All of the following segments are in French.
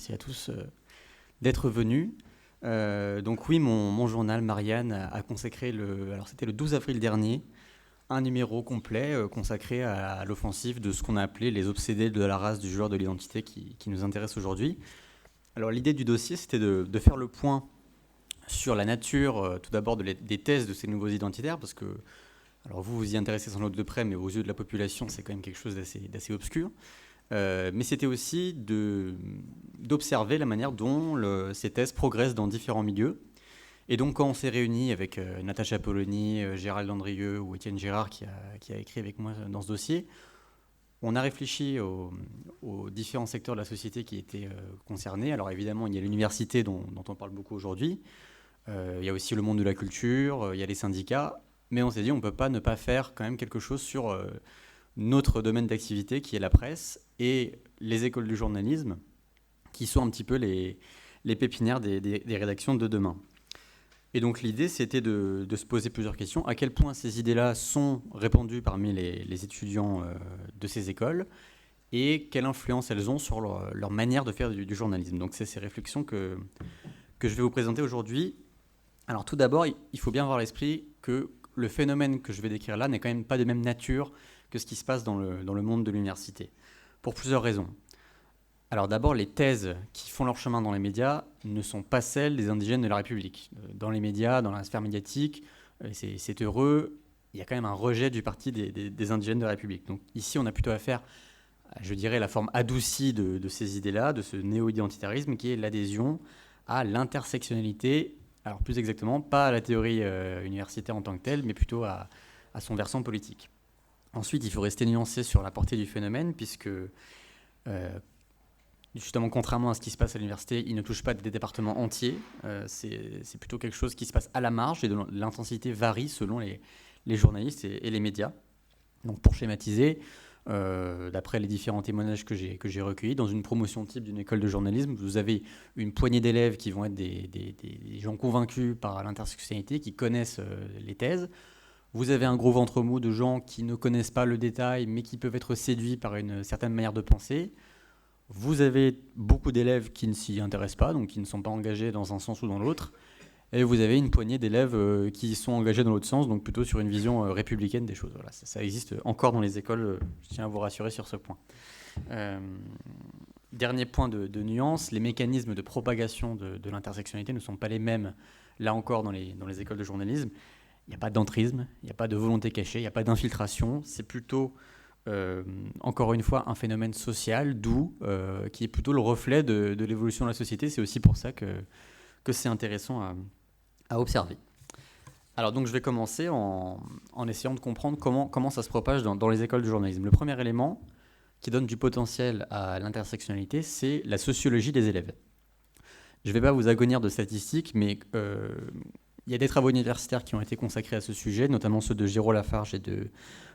Merci à tous d'être venus. Donc oui, mon journal, Marianne, a consacré, alors c'était le 12 avril dernier, un numéro complet consacré à l'offensive de ce qu'on a appelé les obsédés de la race du joueur de l'identité qui nous intéresse aujourd'hui. Alors l'idée du dossier, c'était de faire le point sur la nature, tout d'abord des thèses de ces nouveaux identitaires, parce que, alors vous y intéressez sans doute de près, mais aux yeux de la population, c'est quand même quelque chose d'assez obscur. Mais c'était aussi d'observer la manière dont ces thèses progressent dans différents milieux. Et donc quand on s'est réunis avec Natacha Polony, Gérald Andrieux ou Étienne Girard qui a écrit avec moi dans ce dossier, on a réfléchi aux différents secteurs de la société qui étaient concernés. Alors évidemment, il y a l'université dont on parle beaucoup aujourd'hui, il y a aussi le monde de la culture, il y a les syndicats, mais on s'est dit on ne peut pas ne pas faire quand même quelque chose sur notre domaine d'activité qui est la presse et les écoles du journalisme qui sont un petit peu les pépinières des rédactions de demain. Et donc l'idée c'était de se poser plusieurs questions. À quel point ces idées-là sont répandues parmi les étudiants de ces écoles et quelle influence elles ont sur leur manière de faire du journalisme. Donc c'est ces réflexions que je vais vous présenter aujourd'hui. Alors tout d'abord, il faut bien avoir à l'esprit que le phénomène que je vais décrire là n'est quand même pas de même nature que ce qui se passe dans le monde de l'université, pour plusieurs raisons. Alors d'abord, les thèses qui font leur chemin dans les médias ne sont pas celles des indigènes de la République. Dans les médias, dans la sphère médiatique, c'est heureux, il y a quand même un rejet du parti des indigènes de la République. Donc ici, on a plutôt affaire, je dirais, la forme adoucie de ces idées-là, de ce néo-identitarisme, qui est l'adhésion à l'intersectionnalité. Alors plus exactement, pas à la théorie universitaire en tant que telle, mais plutôt à son versant politique. Ensuite, il faut rester nuancé sur la portée du phénomène, puisque justement, contrairement à ce qui se passe à l'université, il ne touche pas des départements entiers. C'est plutôt quelque chose qui se passe à la marge et dont l'intensité varie selon les journalistes et les médias. Donc pour schématiser, d'après les différents témoignages que j'ai recueillis, dans une promotion type d'une école de journalisme, vous avez une poignée d'élèves qui vont être des gens convaincus par l'intersectionnalité, qui connaissent les thèses. Vous avez un gros ventre mou de gens qui ne connaissent pas le détail, mais qui peuvent être séduits par une certaine manière de penser. Vous avez beaucoup d'élèves qui ne s'y intéressent pas, donc qui ne sont pas engagés dans un sens ou dans l'autre. Et vous avez une poignée d'élèves qui sont engagés dans l'autre sens, donc plutôt sur une vision républicaine des choses. Voilà, ça existe encore dans les écoles, je tiens à vous rassurer sur ce point. Dernier point de nuance, les mécanismes de propagation de l'intersectionnalité ne sont pas les mêmes, là encore, dans les écoles de journalisme. Il n'y a pas d'entrisme, il n'y a pas de volonté cachée, il n'y a pas d'infiltration. C'est plutôt, encore une fois, un phénomène social, doux, qui est plutôt le reflet de l'évolution de la société. C'est aussi pour ça que c'est intéressant à observer. Alors donc je vais commencer en essayant de comprendre comment ça se propage dans les écoles de journalisme. Le premier élément qui donne du potentiel à l'intersectionnalité, c'est la sociologie des élèves. Je ne vais pas vous agonir de statistiques, mais il y a des travaux universitaires qui ont été consacrés à ce sujet, notamment ceux de Géraud Lafarge et de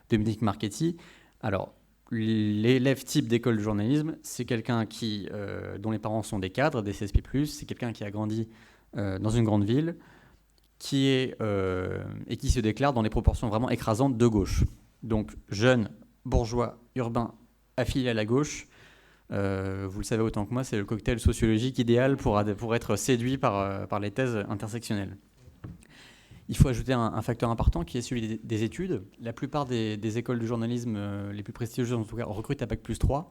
Dominique Marchetti. Alors, l'élève type d'école de journalisme, c'est quelqu'un dont les parents sont des cadres, des CSP+, c'est quelqu'un qui a grandi dans une grande ville, et qui se déclare dans les proportions vraiment écrasantes de gauche. Donc, jeune, bourgeois, urbain, affilié à la gauche, vous le savez autant que moi, c'est le cocktail sociologique idéal pour être séduit par les thèses intersectionnelles. Il faut ajouter un facteur important qui est celui des études. La plupart des écoles de journalisme, les plus prestigieuses en tout cas, recrutent à Bac+3.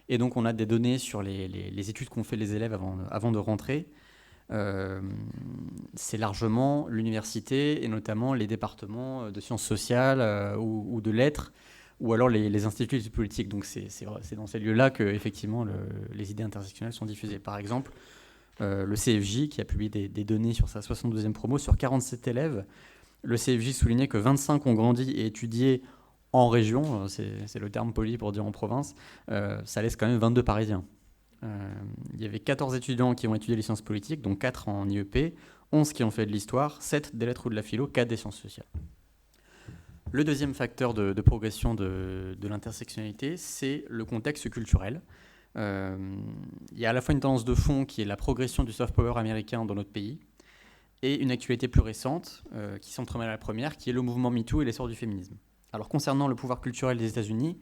Et donc on a des données sur les études qu'ont fait les élèves avant de rentrer. C'est largement l'université et notamment les départements de sciences sociales ou de lettres, ou alors les instituts politiques. Donc c'est dans ces lieux-là que effectivement les idées intersectionnelles sont diffusées. Par exemple, le CFJ, qui a publié des données sur sa 72e promo, sur 47 élèves, le CFJ soulignait que 25 ont grandi et étudié en région, c'est le terme poli pour dire en province, ça laisse quand même 22 Parisiens. Il y avait 14 étudiants qui ont étudié les sciences politiques, donc 4 en IEP, 11 qui ont fait de l'histoire, 7 des lettres ou de la philo, 4 des sciences sociales. Le deuxième facteur de progression de l'intersectionnalité, c'est le contexte culturel. Il y a à la fois une tendance de fond qui est la progression du soft power américain dans notre pays et une actualité plus récente qui s'entremêle à la première, qui est le mouvement MeToo et l'essor du féminisme. Alors concernant le pouvoir culturel des États-Unis,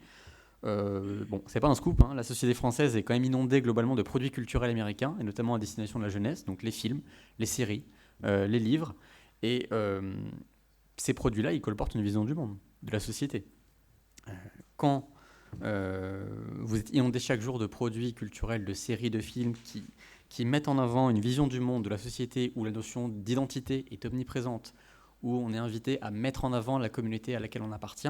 Bon, c'est pas un scoop, hein, la société française est quand même inondée globalement de produits culturels américains, et notamment à destination de la jeunesse, donc les films, les séries, les livres. Et ces produits-là, ils colportent une vision du monde, de la société. Quand vous êtes inondé chaque jour de produits culturels, de séries, de films qui mettent en avant une vision du monde, de la société, où la notion d'identité est omniprésente, où on est invité à mettre en avant la communauté à laquelle on appartient,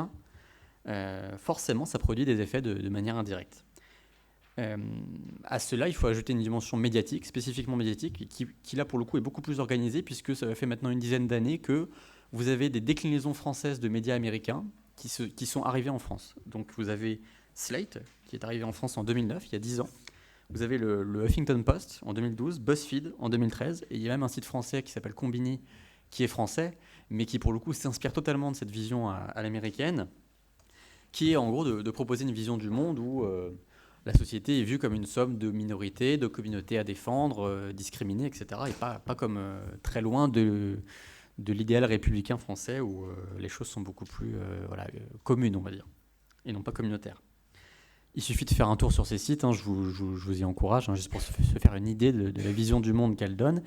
forcément, ça produit des effets de manière indirecte. À cela, il faut ajouter une dimension médiatique, spécifiquement médiatique, qui là, pour le coup, est beaucoup plus organisée, puisque ça fait maintenant une dizaine d'années que vous avez des déclinaisons françaises de médias américains qui sont arrivés en France. Donc vous avez Slate, qui est arrivé en France en 2009, il y a 10 ans. Vous avez le Huffington Post en 2012, BuzzFeed en 2013, et il y a même un site français qui s'appelle Combini, qui est français, mais qui pour le coup s'inspire totalement de cette vision à l'américaine, qui est en gros de proposer une vision du monde où la société est vue comme une somme de minorités, de communautés à défendre, discriminées, etc. Et pas comme très loin de l'idéal républicain français où les choses sont beaucoup plus communes, on va dire, et non pas communautaires. Il suffit de faire un tour sur ces sites, je vous y encourage, juste pour se faire une idée de la vision du monde qu'elles donnent.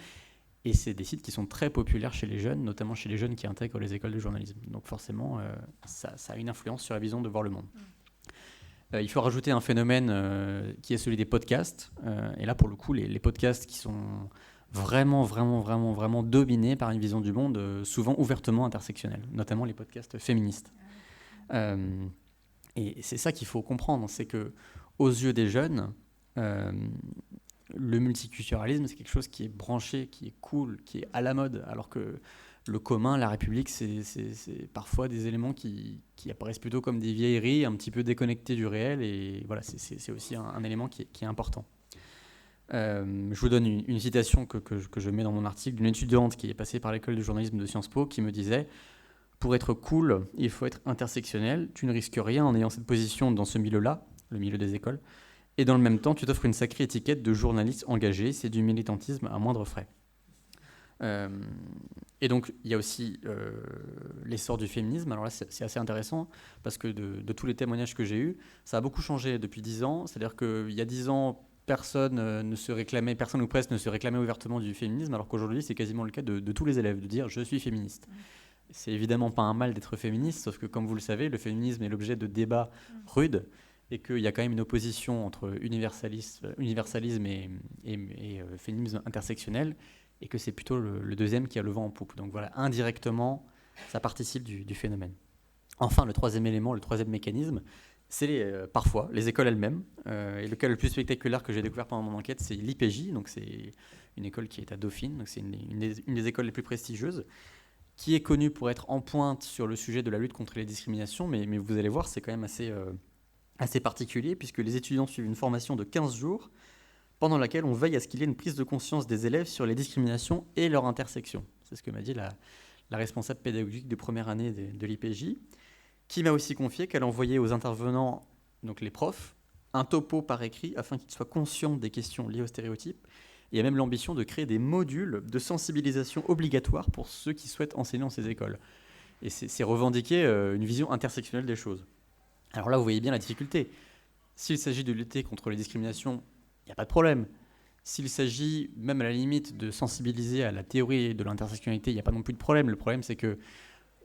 Et c'est des sites qui sont très populaires chez les jeunes, notamment chez les jeunes qui intègrent les écoles de journalisme. Donc forcément, ça a une influence sur la vision de voir le monde. Il faut rajouter un phénomène qui est celui des podcasts. Et là, pour le coup, les podcasts qui sont vraiment dominés par une vision du monde, souvent ouvertement intersectionnelle, notamment les podcasts féministes. Et c'est ça qu'il faut comprendre, c'est que aux yeux des jeunes, le multiculturalisme, c'est quelque chose qui est branché, qui est cool, qui est à la mode, alors que le commun, la République, c'est parfois des éléments qui apparaissent plutôt comme des vieilleries, un petit peu déconnectés du réel, et voilà, c'est aussi un élément qui est important. Je vous donne une citation que je mets dans mon article d'une étudiante qui est passée par l'école de journalisme de Sciences Po, qui me disait « Pour être cool, il faut être intersectionnel, tu ne risques rien en ayant cette position dans ce milieu-là, le milieu des écoles, et dans le même temps, tu t'offres une sacrée étiquette de journaliste engagé, c'est du militantisme à moindre frais. » Et donc, il y a aussi l'essor du féminisme. Alors là, c'est assez intéressant, parce que de tous les témoignages que j'ai eus, ça a beaucoup changé depuis 10 ans. C'est-à-dire qu'il y a 10 ans, personne ou presque ne se réclamait ouvertement du féminisme, alors qu'aujourd'hui, c'est quasiment le cas de tous les élèves, de dire « je suis féministe ». C'est évidemment pas un mal d'être féministe, sauf que, comme vous le savez, le féminisme est l'objet de débats rudes, et qu'il y a quand même une opposition entre universalisme et féminisme intersectionnel, et que c'est plutôt le deuxième qui a le vent en poupe. Donc voilà, indirectement, ça participe du phénomène. Enfin, le troisième élément, le troisième mécanisme, c'est parfois les écoles elles-mêmes. Et le cas le plus spectaculaire que j'ai découvert pendant mon enquête, c'est l'IPJ, donc c'est une école qui est à Dauphine, donc c'est une des écoles les plus prestigieuses, qui est connue pour être en pointe sur le sujet de la lutte contre les discriminations, mais vous allez voir, c'est quand même assez particulier, puisque les étudiants suivent une formation de 15 jours, pendant laquelle on veille à ce qu'il y ait une prise de conscience des élèves sur les discriminations et leur intersection. C'est ce que m'a dit la responsable pédagogique de première année de l'IPJ, qui m'a aussi confié qu'elle envoyait aux intervenants, donc les profs, un topo par écrit afin qu'ils soient conscients des questions liées aux stéréotypes. Il y a même l'ambition de créer des modules de sensibilisation obligatoires pour ceux qui souhaitent enseigner dans ces écoles. Et c'est revendiquer une vision intersectionnelle des choses. Alors là, vous voyez bien la difficulté. S'il s'agit de lutter contre les discriminations, il n'y a pas de problème. S'il s'agit, même à la limite, de sensibiliser à la théorie de l'intersectionnalité, il n'y a pas non plus de problème. Le problème, c'est que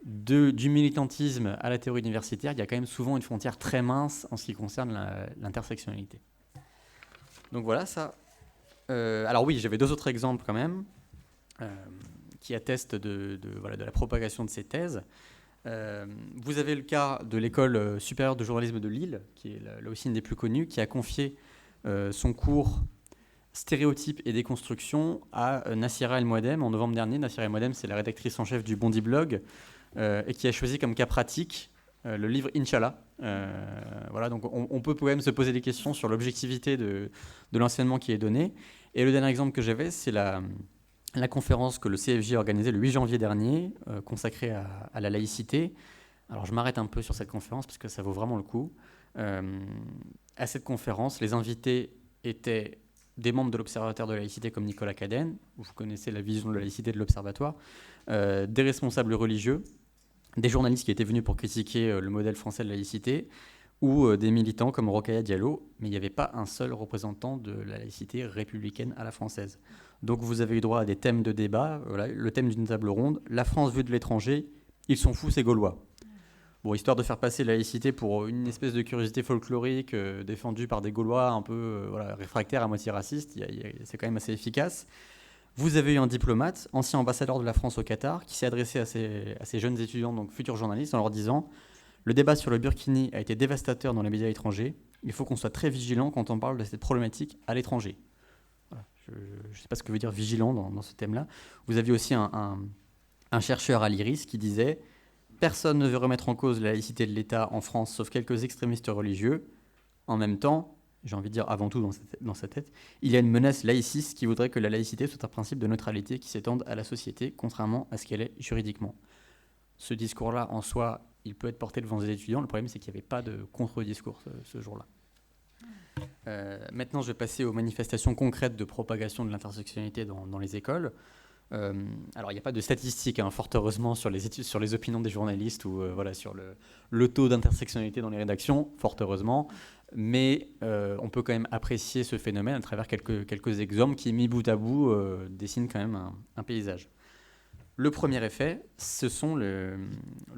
du militantisme à la théorie universitaire, il y a quand même souvent une frontière très mince en ce qui concerne l'intersectionnalité. Donc voilà, ça. Alors oui, j'avais 2 autres exemples quand même, qui attestent de la propagation de ces thèses. Vous avez le cas de l'école supérieure de journalisme de Lille, qui est là aussi une des plus connues, qui a confié son cours Stéréotypes et déconstruction à Nassira El Mouadem en novembre dernier. Nassira El Mouadem, c'est la rédactrice en chef du Bondi Blog, et qui a choisi comme cas pratique le livre Inch'Allah. Voilà, donc on peut quand même se poser des questions sur l'objectivité de l'enseignement qui est donné. Et le dernier exemple que j'avais, c'est la conférence que le CFJ a organisée le 8 janvier dernier, consacrée à la laïcité. Alors je m'arrête un peu sur cette conférence parce que ça vaut vraiment le coup. À cette conférence, les invités étaient des membres de l'Observatoire de la laïcité comme Nicolas Cadenne, vous connaissez la vision de la laïcité de l'Observatoire, des responsables religieux, des journalistes qui étaient venus pour critiquer le modèle français de laïcité, ou des militants comme Rokhaya Diallo, mais il n'y avait pas un seul représentant de la laïcité républicaine à la française. Donc vous avez eu droit à des thèmes de débat, voilà, le thème d'une table ronde, la France vue de l'étranger, ils sont fous ces Gaulois. Bon, histoire de faire passer la laïcité pour une espèce de curiosité folklorique défendue par des Gaulois un peu voilà, réfractaires, à moitié racistes, c'est quand même assez efficace. Vous avez eu un diplomate, ancien ambassadeur de la France au Qatar, qui s'est adressé à ces jeunes étudiants, donc futurs journalistes, en leur disant « Le débat sur le Burkini a été dévastateur dans les médias étrangers. Il faut qu'on soit très vigilant quand on parle de cette problématique à l'étranger. » Voilà. Je ne sais pas ce que veut dire vigilant dans ce thème-là. Vous aviez aussi un chercheur à l'IRIS qui disait « Personne ne veut remettre en cause la laïcité de l'État en France, sauf quelques extrémistes religieux. En même temps, j'ai envie de dire avant tout dans sa tête, il y a une menace laïciste qui voudrait que la laïcité soit un principe de neutralité qui s'étende à la société, contrairement à ce qu'elle est juridiquement. » Ce discours-là, en soi, il peut être porté devant des étudiants. Le problème, c'est qu'il n'y avait pas de contre-discours ce jour-là. Maintenant, je vais passer aux manifestations concrètes de propagation de l'intersectionnalité dans les écoles. Alors, il n'y a pas de statistiques, fort heureusement, sur les études, sur les opinions des journalistes ou voilà, sur le taux d'intersectionnalité dans les rédactions, fort heureusement. Mais on peut quand même apprécier ce phénomène à travers quelques exemples qui, mis bout à bout, dessinent quand même un paysage. Le premier effet, ce sont le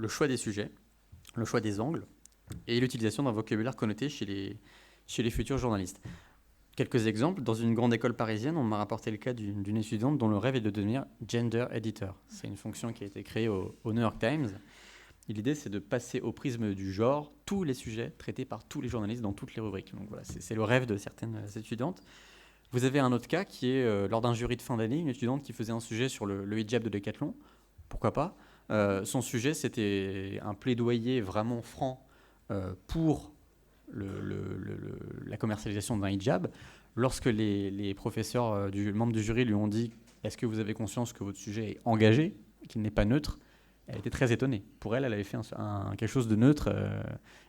choix des sujets, le choix des angles et l'utilisation d'un vocabulaire connoté chez les futurs journalistes. Quelques exemples. Dans une grande école parisienne, on m'a rapporté le cas d'une étudiante dont le rêve est de devenir gender editor. C'est une fonction qui a été créée au New York Times. Et l'idée, c'est de passer au prisme du genre tous les sujets traités par tous les journalistes dans toutes les rubriques. Donc voilà, c'est le rêve de certaines étudiantes. Vous avez un autre cas qui est, lors d'un jury de fin d'année, une étudiante qui faisait un sujet sur le hijab de Decathlon. Pourquoi pas son sujet, c'était un plaidoyer vraiment franc pour la commercialisation d'un hijab. Lorsque les professeurs membres du jury lui ont dit « Est-ce que vous avez conscience que votre sujet est engagé, qu'il n'est pas neutre ?» Elle était très étonnée. Pour elle, elle avait fait quelque chose de neutre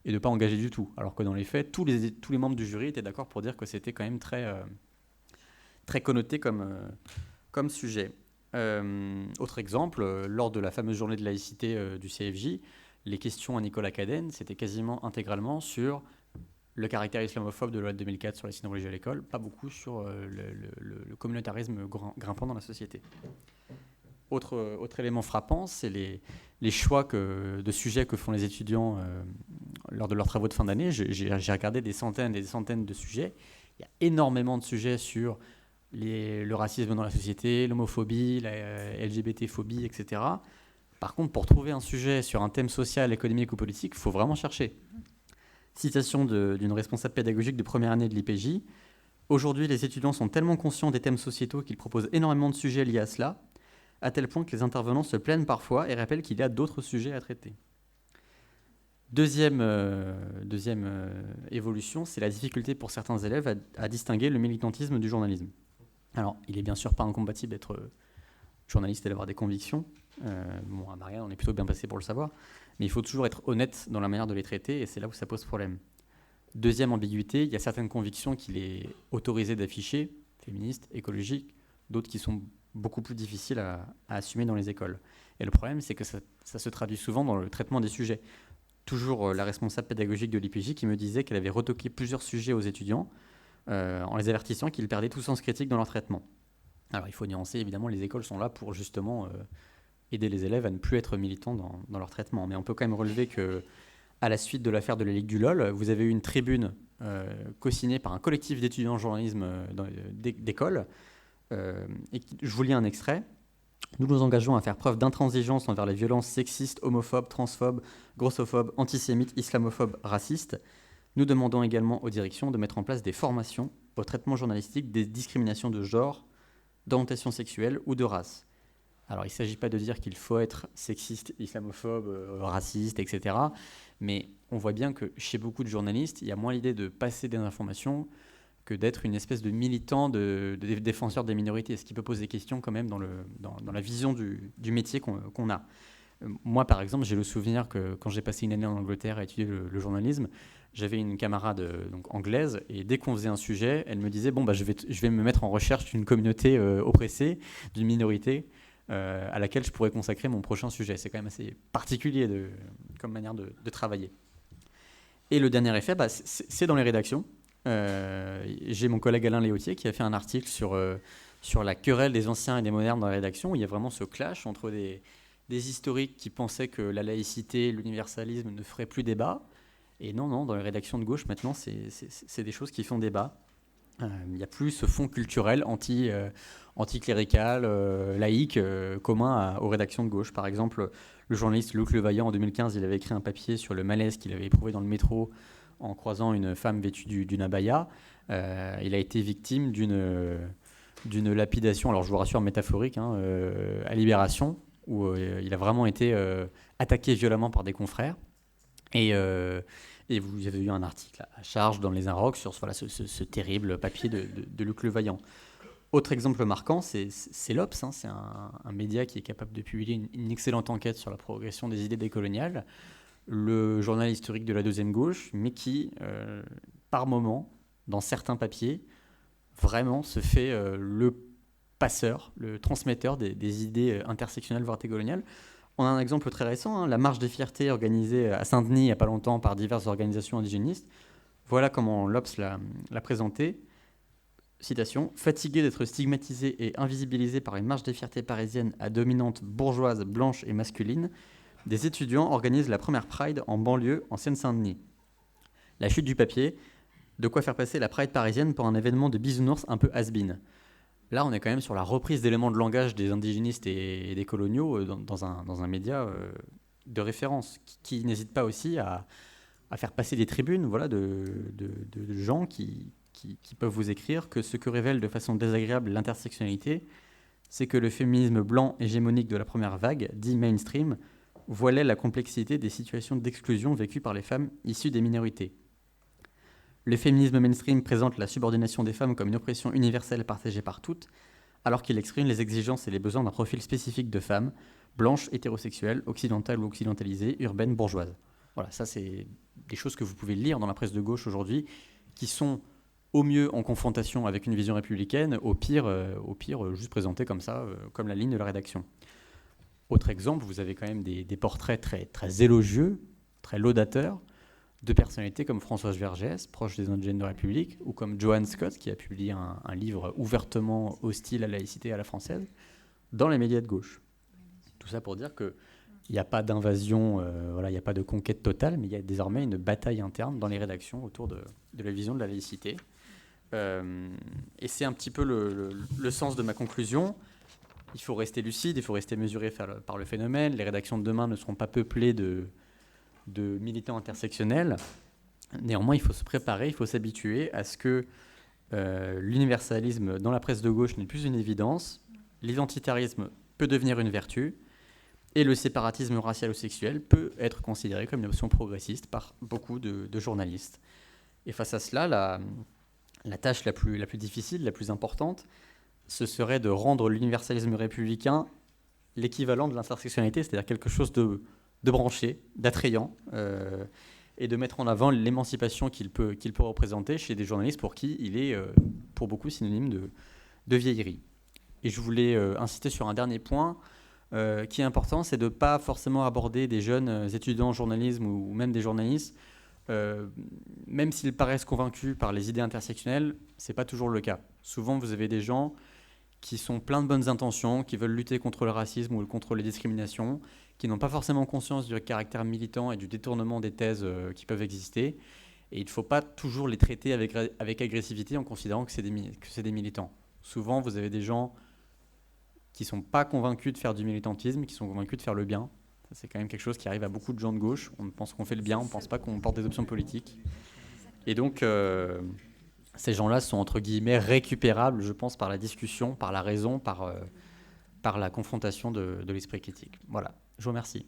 et de pas engagé du tout. Alors que dans les faits, tous les membres du jury étaient d'accord pour dire que c'était quand même très connoté comme sujet. Autre exemple, lors de la fameuse journée de laïcité du CFJ, les questions à Nicolas Cadenne, c'était quasiment intégralement sur le caractère islamophobe de la loi de 2004 sur les signes religieux à l'école, pas beaucoup sur le communautarisme grimpant dans la société. Autre élément frappant, c'est les choix de sujets que font les étudiants lors de leurs travaux de fin d'année. J'ai regardé des centaines et des centaines de sujets. Il y a énormément de sujets sur le racisme dans la société, l'homophobie, la LGBT-phobie, etc. Par contre, pour trouver un sujet sur un thème social, économique ou politique, il faut vraiment chercher. Citation d'une responsable pédagogique de première année de l'IPJ. Aujourd'hui, les étudiants sont tellement conscients des thèmes sociétaux qu'ils proposent énormément de sujets liés à cela, à tel point que les intervenants se plaignent parfois et rappellent qu'il y a d'autres sujets à traiter. Deuxième évolution, c'est la difficulté pour certains élèves à distinguer le militantisme du journalisme. Alors, il n'est bien sûr pas incompatible d'être journaliste et d'avoir des convictions. À Marianne, on est plutôt bien passé pour le savoir. Mais il faut toujours être honnête dans la manière de les traiter, et c'est là où ça pose problème. Deuxième ambiguïté, il y a certaines convictions qu'il est autorisé d'afficher, féministes, écologiques, d'autres qui sont beaucoup plus difficiles à assumer dans les écoles. Et le problème, c'est que ça se traduit souvent dans le traitement des sujets. Toujours la responsable pédagogique de l'IPJ qui me disait qu'elle avait retoqué plusieurs sujets aux étudiants en les avertissant qu'ils perdaient tout sens critique dans leur traitement. Alors il faut nuancer, évidemment, les écoles sont là pour justement aider les élèves à ne plus être militants dans leur traitement. Mais on peut quand même relever qu'à la suite de l'affaire de la Ligue du LOL, vous avez eu une tribune co-signée par un collectif d'étudiants en journalisme d'école. Et je vous lis un extrait. Nous nous engageons à faire preuve d'intransigeance envers les violences sexistes, homophobes, transphobes, grossophobes, antisémites, islamophobes, racistes. Nous demandons également aux directions de mettre en place des formations au traitement journalistique des discriminations de genre, d'orientation sexuelle ou de race. Alors, il ne s'agit pas de dire qu'il faut être sexiste, islamophobe, raciste, etc. Mais on voit bien que chez beaucoup de journalistes, il y a moins l'idée de passer des informations que d'être une espèce de militant, de défenseur des minorités, ce qui peut poser des questions quand même dans la vision du métier qu'on a. Moi, par exemple, j'ai le souvenir que quand j'ai passé une année en Angleterre à étudier le journalisme, j'avais une camarade donc anglaise, et dès qu'on faisait un sujet, elle me disait « Bon, je vais me mettre en recherche d'une communauté oppressée, d'une minorité, à laquelle je pourrais consacrer mon prochain sujet ». C'est quand même assez particulier comme manière de travailler. Et le dernier effet, c'est dans les rédactions. J'ai mon collègue Alain Léautier qui a fait un article sur la querelle des anciens et des modernes dans la rédaction, où il y a vraiment ce clash entre des historiques qui pensaient que la laïcité, l'universalisme ne feraient plus débat. Et non, dans les rédactions de gauche, maintenant, c'est des choses qui font débat. Il n'y a plus ce fond culturel anticlérical, laïque, commun aux rédactions de gauche. Par exemple, le journaliste Luc Levaillant, en 2015, il avait écrit un papier sur le malaise qu'il avait éprouvé dans le métro en croisant une femme vêtue d'une abaya. Il a été victime d'une lapidation, alors je vous rassure, métaphorique, à Libération, où il a vraiment été attaqué violemment par des confrères. Et vous avez eu un article à charge dans les Inrocks sur ce terrible papier de Luc Levaillant. Autre exemple marquant, c'est l'Obs. C'est un média qui est capable de publier une excellente enquête sur la progression des idées décoloniales, le journal historique de la deuxième gauche, mais qui, par moment, dans certains papiers, vraiment se fait le passeur, le transmetteur des idées intersectionnelles, voire décoloniales. On a un exemple très récent, la marche des fiertés organisée à Saint-Denis il n'y a pas longtemps par diverses organisations indigénistes. Voilà comment l'Obs l'a présenté. Citation, « Fatigué d'être stigmatisé et invisibilisé par une marche des fiertés parisienne à dominante bourgeoise, blanche et masculine, des étudiants organisent la première Pride en banlieue en Seine-Saint-Denis. La chute du papier, de quoi faire passer la Pride parisienne pour un événement de bisounours un peu has-been. » Là, on est quand même sur la reprise d'éléments de langage des indigénistes et des coloniaux dans un média de référence qui n'hésite pas aussi à faire passer des tribunes de gens qui peuvent vous écrire que ce que révèle de façon désagréable l'intersectionnalité, c'est que le féminisme blanc hégémonique de la première vague, dit mainstream, voilait la complexité des situations d'exclusion vécues par les femmes issues des minorités. Le féminisme mainstream présente la subordination des femmes comme une oppression universelle partagée par toutes, alors qu'il exprime les exigences et les besoins d'un profil spécifique de femmes, blanches, hétérosexuelles, occidentales ou occidentalisées, urbaines, bourgeoises. Voilà, ça c'est des choses que vous pouvez lire dans la presse de gauche aujourd'hui, qui sont au mieux en confrontation avec une vision républicaine, au pire juste présentées comme ça, comme la ligne de la rédaction. Autre exemple, vous avez quand même des portraits très, très élogieux, très laudateurs, de personnalités comme Françoise Vergès, proche des indigènes de la République, ou comme Joanne Scott, qui a publié un livre ouvertement hostile à la laïcité et à la française, dans les médias de gauche. Tout ça pour dire qu'il n'y a pas d'invasion, il n'y a pas de conquête totale, mais il y a désormais une bataille interne dans les rédactions autour de la vision de la laïcité. Et c'est un petit peu le sens de ma conclusion. Il faut rester lucide, il faut rester mesuré par le phénomène. Les rédactions de demain ne seront pas peuplées de militants intersectionnels. Néanmoins, il faut se préparer, il faut s'habituer à ce que l'universalisme dans la presse de gauche n'est plus une évidence, l'identitarisme peut devenir une vertu, et le séparatisme racial ou sexuel peut être considéré comme une option progressiste par beaucoup de journalistes. Et face à cela, la tâche la plus difficile, la plus importante, ce serait de rendre l'universalisme républicain l'équivalent de l'intersectionnalité, c'est-à-dire quelque chose de branché, d'attrayant, et de mettre en avant l'émancipation qu'il peut représenter chez des journalistes pour qui il est, pour beaucoup, synonyme de vieillerie. Et je voulais insister sur un dernier point qui est important, c'est de ne pas forcément aborder des jeunes étudiants en journalisme ou même des journalistes, même s'ils paraissent convaincus par les idées intersectionnelles, ce n'est pas toujours le cas. Souvent, vous avez des gens qui sont pleins de bonnes intentions, qui veulent lutter contre le racisme ou contre les discriminations, qui n'ont pas forcément conscience du caractère militant et du détournement des thèses qui peuvent exister. Et il ne faut pas toujours les traiter avec agressivité en considérant que c'est des militants. Souvent, vous avez des gens qui ne sont pas convaincus de faire du militantisme, qui sont convaincus de faire le bien. Ça, c'est quand même quelque chose qui arrive à beaucoup de gens de gauche. On pense qu'on fait le bien, on ne pense pas qu'on porte des options politiques. Et donc, ces gens-là sont, entre guillemets, récupérables, je pense, par la discussion, par la raison, par la confrontation de l'esprit critique. Voilà, je vous remercie.